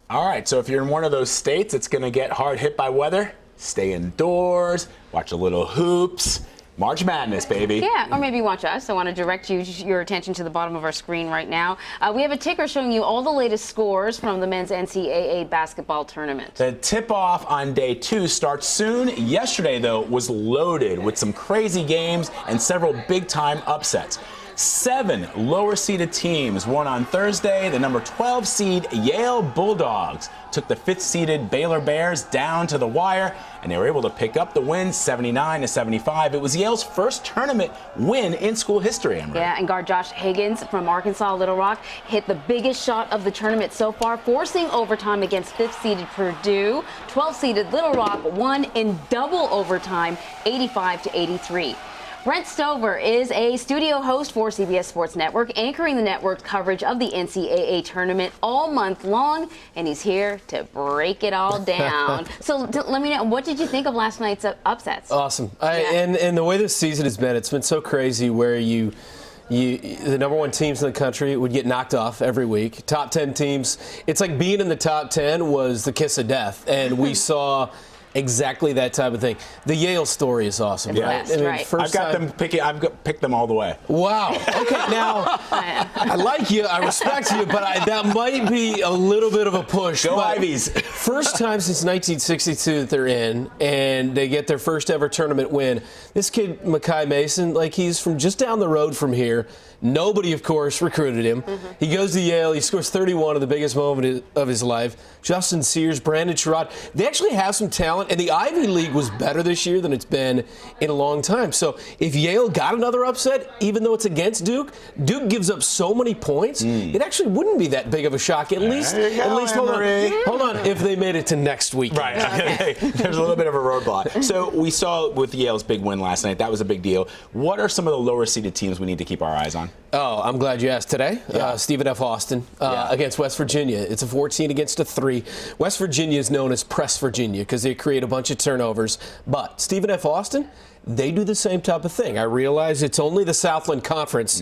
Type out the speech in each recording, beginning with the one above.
All right, so if you're in one of those states that's going to get hard hit by weather, stay indoors, watch a little hoops. March Madness, baby. Yeah, or maybe watch us. I want to direct your attention to the bottom of our screen right now. We have a ticker showing you all the latest scores from the men's NCAA basketball tournament. The tip-off on day 2 starts soon. Yesterday, though, was loaded with some crazy games and several big-time upsets. 7 lower-seeded teams won on Thursday. The number 12 seed Yale Bulldogs took the 5th-seeded Bayler Bears down to the wire, and they were able to pick up the win 79-75. It was Yale's first tournament win in school history, Emery. Yeah, and guard Josh Higgins from Arkansas Little Rock hit the biggest shot of the tournament so far, forcing overtime against 5th-seeded Purdue. 12th-seeded Little Rock won in double overtime, 85-83. Brent Stover is a studio host for CBS Sports Network, anchoring the network's coverage of the NCAA tournament all month long, and he's here to break it all down. So let me know, what did you think of last night's upsets? Awesome. And the way this season has been, it's been so crazy where the number 1 teams in the country would get knocked off every week. Top 10 teams, it's like being in the top 10 was the kiss of death, and we saw exactly that type of thing. The Yale story is awesome, right? I've picked them all the way. Wow. Okay, now, I like you, I respect you, but that might be a little bit of a push. Go Ivies. First time since 1962 that they're in, and they get their first ever tournament win. This kid, Makai Mason, like he's from just down the road from here. Nobody, of course, recruited him. He goes to Yale. He scores 31 in the biggest moment of his life. Justin Sears, Brandon Sherrod. They actually have some talent, and the Ivy League was better this year than it's been in a long time. So if Yale got another upset, even though it's against Duke, Duke gives up so many points, it actually wouldn't be that big of a shock. At least, hold on, if they made it to next week. Right. Okay. There's a little bit of a roadblock. So we saw with Yale's big win last night, that was a big deal. What are some of the lower-seeded teams we need to keep our eyes on? Oh, I'm glad you asked today. Stephen F. Austin against West Virginia. It's a 14 against a 3. West Virginia is known as Press Virginia because they create a bunch of turnovers. But Stephen F. Austin, they do the same type of thing. I realize it's only the Southland Conference.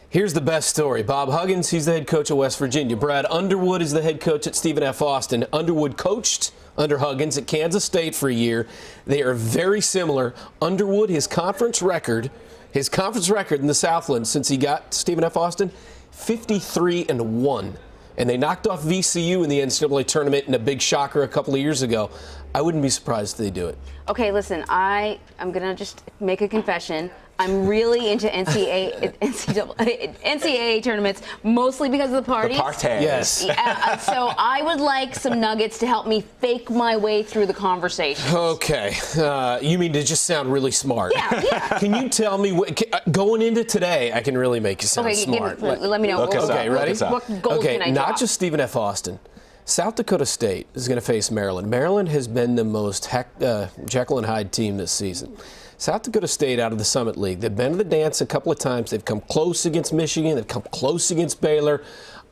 Here's the best story. Bob Huggins, he's the head coach of West Virginia. Brad Underwood is the head coach at Stephen F. Austin. Underwood coached under Huggins at Kansas State for a year. They are very similar. Underwood, his conference record in the Southland since he got Stephen F. Austin, 53-1. And they knocked off VCU in the NCAA tournament in a big shocker a couple of years ago. I wouldn't be surprised if they do it. Okay, listen, I'm going to just make a confession. I'm really into NCAA tournaments, mostly because of the parties. The parties. Yes. So I would like some nuggets to help me fake my way through the conversation. Okay. You mean to just sound really smart? Yeah. Can you tell me, going into today, I can really make you sound smart. Let me know. Okay, ready? What goals can I drop? Not just Stephen F. Austin. South Dakota State is going to face Maryland. Maryland has been the most Jekyll and Hyde team this season. South Dakota State out of the Summit League. They've been to the dance a couple of times. They've come close against Michigan. They've come close against Baylor.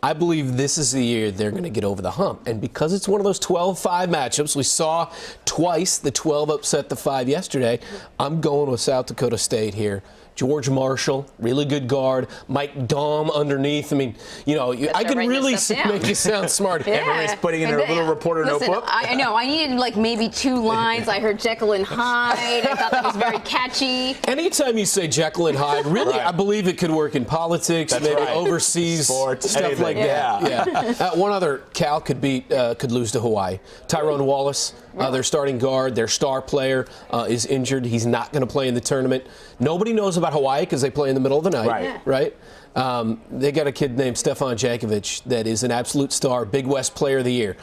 I believe this is the year they're going to get over the hump. And because it's one of those 12-5 matchups, we saw twice the 12 upset the 5 yesterday. I'm going with South Dakota State here. George Marshall, really good guard. Mike Daum underneath. I mean, I can really make you sound smart. Everybody's putting in their little reporter notebook. I know. I needed maybe 2 lines. I heard Jekyll and Hyde. I thought that was very catchy. Anytime you say Jekyll and Hyde, really, I believe it could work in politics, maybe overseas, sports, stuff anything. like that. Yeah. One other Cal could lose to Hawaii. Tyrone Wallace, their starting guard, their star player, is injured. He's not going to play in the tournament. Nobody knows about Hawaii because they play in the middle of the night, right? They got a kid named Stefan Jankovic that is an absolute star, Big West Player of the Year.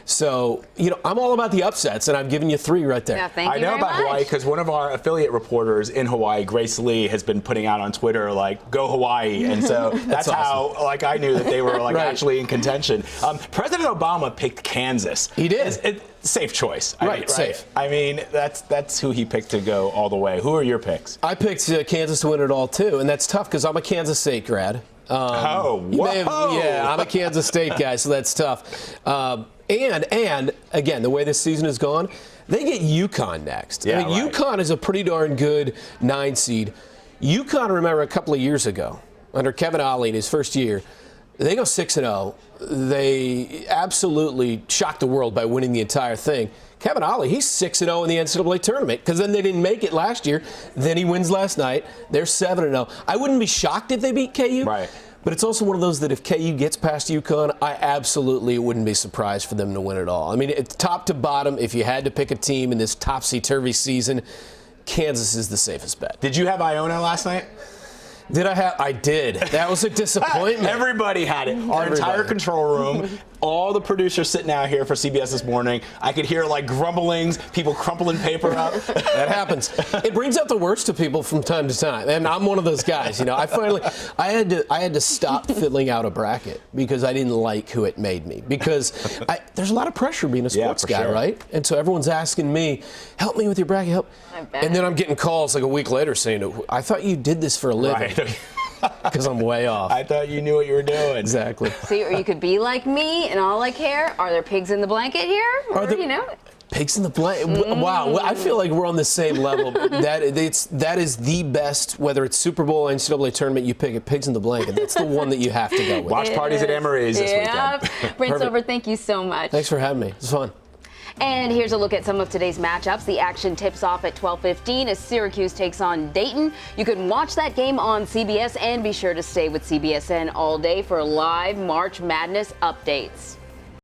So, I'm all about the upsets, and I'm giving you 3 right there. Yeah, thank you I know very about much. Hawaii because one of our affiliate reporters in Hawaii, Grace Lee, has been putting out on Twitter, go Hawaii. And so that's awesome. how, I knew that they were, actually in contention. President Obama picked Kansas. He did. Safe choice. Safe. I mean, that's who he picked to go all the way. Who are your picks? I picked Kansas to win it all, too, and that's tough because I'm a Kansas State grad. I'm a Kansas State guy, so that's tough. And again, the way this season has gone, they get UConn next. Yeah, UConn is a pretty darn good 9 seed. UConn, remember, a couple of years ago, under Kevin Ollie in his first year, They go 6-0. They absolutely shocked the world by winning the entire thing. Kevin Ollie, he's 6-0 in the NCAA tournament because then they didn't make it last year. Then he wins last night. They're 7-0. I wouldn't be shocked if they beat KU. Right. But it's also one of those that if KU gets past UConn, I absolutely wouldn't be surprised for them to win it all. I mean, it's top to bottom, if you had to pick a team in this topsy-turvy season, Kansas is the safest bet. Did you have Iona last night? Did I have? I did. That was a disappointment. Everybody had it. Our entire control room, all the producers sitting out here for CBS this morning. I could hear like grumblings, people crumpling paper up. That happens. It brings out the worst of people from time to time, and I'm one of those guys. You know, I had to stop filling out a bracket because I didn't like who it made me. Because there's a lot of pressure being a sports guy, sure. right? And so everyone's asking me, help me with your bracket, help. And then I'm getting calls like a week later saying, I thought you did this for a living. Right. Because I'm way off. I thought you knew what you were doing. Exactly. See, or you could be like me and all like hair. Are there pigs in the blanket here? Or, you know? Pigs in the blanket. Wow, I feel like we're on the same level. That is the best, whether it's Super Bowl or NCAA tournament, you pick it, pigs in the blanket. That's the one that you have to go with. Watch parties at Emory's this weekend. Brent Stover, thank you so much. Thanks for having me. It's fun. And here's a look at some of today's matchups. The action tips off at 12:15 as Syracuse takes on Dayton. You can watch that game on CBS and be sure to stay with CBSN all day for live March Madness updates.